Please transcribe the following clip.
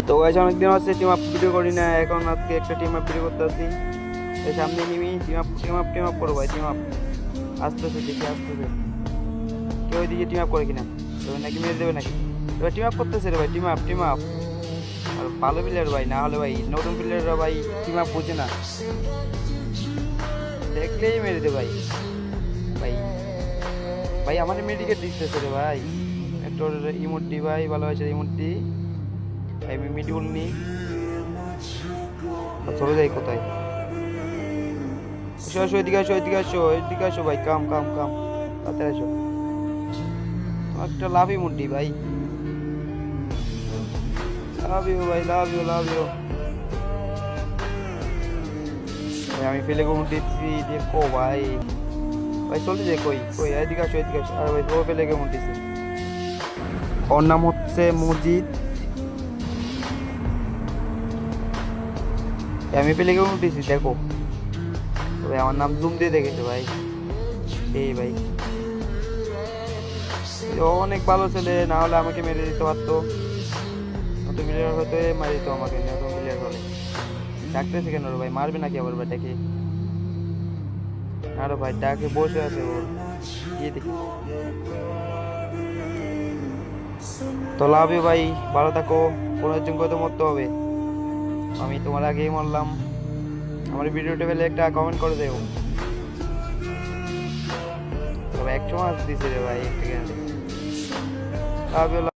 তো গাইস অনেকদিন হচ্ছে টিম আপ ভিডিও করি না, এখন আজকে একটা টিম আপ ভিডিও করতে আসি। এই সামনে নিমি টিম আপ করবো ভাই, টিম আপ আসতেছে, দেখি আসতেছে কেউ ওইদিকে টিম আপ করে কিনা, তো নাকি মেরে দেবে নাকি। এবার টিম আপ করতেছে রে ভাই, টিম আপ আর ভালো প্লেয়ার ভাই, না হলে ভাই নতুন প্লেয়াররা ভাই টিম আপ বুঝে না, দেখলেই মেরে দে ভাই। ভাই ভাই আমার মেডিকেট দিতেছে রে ভাই, একটা ইমোটি ভাই ভালো হয়েছে ইমোটি। আমি মিডিউল নি চলে যাই কোথায়, আসো আসো এদিকে আসো এদিকে আসো এদিকে আসো ভাই, কাম কাম কাম তাড়াতাড়ি আসো। একটা লাভ ইমোটি ভাই, লাভ ইউ ভাই, লাভ ইউ লাভ ইউ ভাই। আমি ফেলে কোন দিচ্ছি দেখো ভাই, ভাই চলে যায় কই কই, এদিকে আসো এদিকে আসো। আর ভাই ও ফেলে কেমন দিচ্ছে, ওর নাম হচ্ছে মজিদ। আমি ফেলে কেমন দিচ্ছি দেখো ভাই, আমার নাম জুম দিয়ে দেখেছে ভাই। এই ভাই ও অনেক ভালো ছেলে, না হলে আমাকে মেরে দিতে পারতো, নতুন প্লেয়ার হতে মারি দিত আমাকে, নতুন প্লেয়ার হলে। ডাকতেছে কেন রে ভাই, মারবে নাকি আবার ভাই ডাকে? আরে ভাই ডাকে বসে আছে ও, গিয়ে দেখি। তো লাভ ইউ ভাই, ভালো থাকো, পুনর্জন তো মরতে হবে, আমি তোমার আগেই মরলাম। আমার ভিডিওটা পেলে একটা কমেন্ট করে দেও। তবে 100 মাস দিছে রে ভাই, একটা লাভ ইউ।